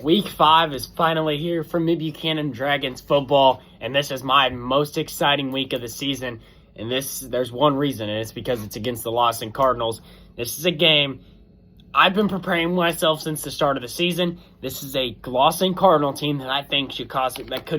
Week 5 is finally here for Mid-Buchanan Dragons football, and this is my most exciting week of the season. And there's one reason, and it's because it's against the Lawson Cardinals. This is a game I've been preparing myself since the start of the season. This is a Lawson Cardinal team that I think could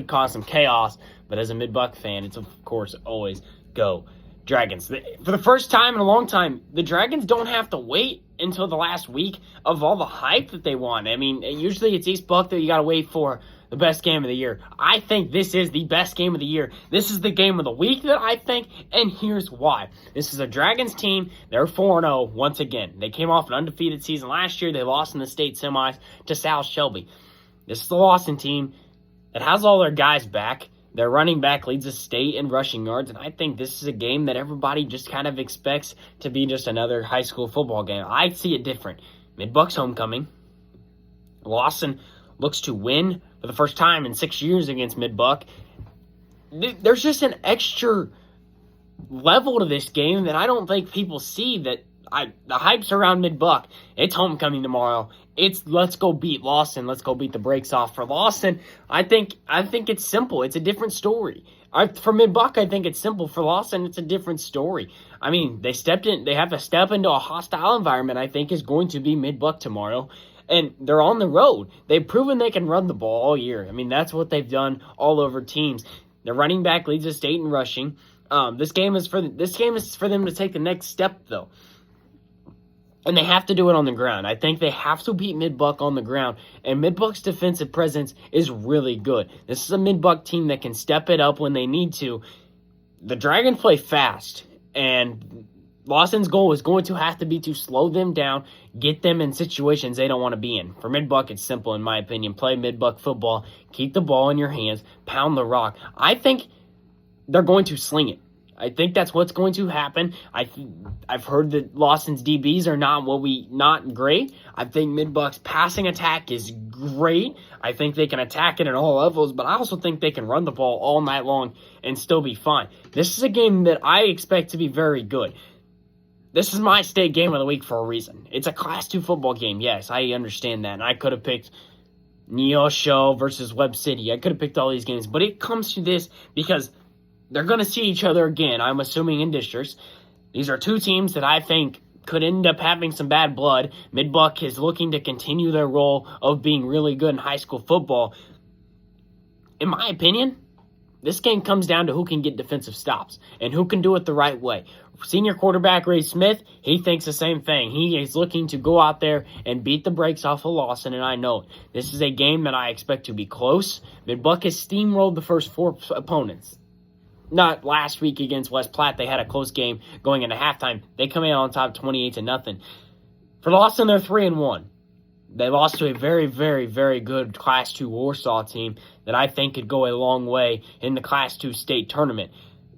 cause some chaos. But as a Mid-Buck fan, it's of course always go Dragons. For the first time in a long time, the Dragons don't have to wait until the last week of all the hype that they want. I mean, usually it's East Buck that you got to wait for the best game of the year. I think this is the best game of the year. This is the game of the week that I think, and here's why. This is a Dragons team. They're 4-0 once again. They came off an undefeated season last year. They lost in the state semis to South Shelby. This is the Lawson team that has all their guys back. Their running back leads the state in rushing yards, and I think this is a game that everybody just kind of expects to be just another high school football game. I see it different. Mid-Buck's homecoming. Lawson looks to win for the first time in 6 years against Mid-Buck. There's just an extra level to this game that I don't think people see. The hype's around Mid-Buck. It's homecoming tomorrow. It's let's go beat Lawson. Let's go beat the brakes off for Lawson. I think it's simple. It's a different story. For Mid-Buck, I think it's simple. For Lawson, it's a different story. I mean, they have to step into a hostile environment, I think, is going to be Mid-Buck tomorrow. And they're on the road. They've proven they can run the ball all year. I mean, that's what they've done all over teams. Their running back leads the state in rushing. This game is for them to take the next step, though. And they have to do it on the ground. I think they have to beat Mid-Buck on the ground. And Mid-Buck's defensive presence is really good. This is a Mid-Buck team that can step it up when they need to. The Dragons play fast. And Lawson's goal is going to have to be to slow them down, get them in situations they don't want to be in. For Mid-Buck, it's simple, in my opinion. Play Mid-Buck football. Keep the ball in your hands. Pound the rock. I think they're going to sling it. I think that's what's going to happen. I've heard that Lawson's DBs are not great. I think Mid-Buck's passing attack is great. I think they can attack it at all levels, but I also think they can run the ball all night long and still be fine. This is a game that I expect to be very good. This is my state game of the week for a reason. It's a Class 2 football game, yes, I understand that. And I could have picked Neosho versus Webb City. I could have picked all these games, but it comes to this because they're going to see each other again, I'm assuming, in districts. These are two teams that I think could end up having some bad blood. Mid-Buck is looking to continue their role of being really good in high school football. In my opinion, this game comes down to who can get defensive stops and who can do it the right way. Senior quarterback Ray Smith, he thinks the same thing. He is looking to go out there and beat the brakes off of Lawson, and I know it. This is a game that I expect to be close. Mid-Buck has steamrolled the first 4 opponents. Not last week against West Platte. They had a close game going into halftime. They come in on top 28-0. For Lawson, they're 3-1. They lost to a very, very, very good Class 2 Warsaw team that I think could go a long way in the Class 2 state tournament.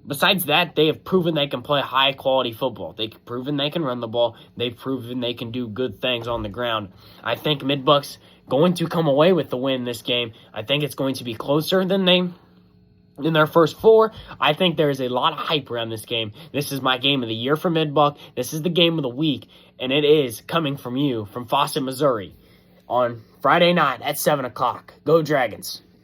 Besides that, they have proven they can play high-quality football. They've proven they can run the ball. They've proven they can do good things on the ground. I think Mid-Buck's going to come away with the win this game. I think it's going to be closer than in their first 4. I think there is a lot of hype around this game. This is my game of the year for Mid-Buck. This is the game of the week, and it is coming from you, from Fawcett, Missouri, on Friday night at 7 o'clock. Go Dragons.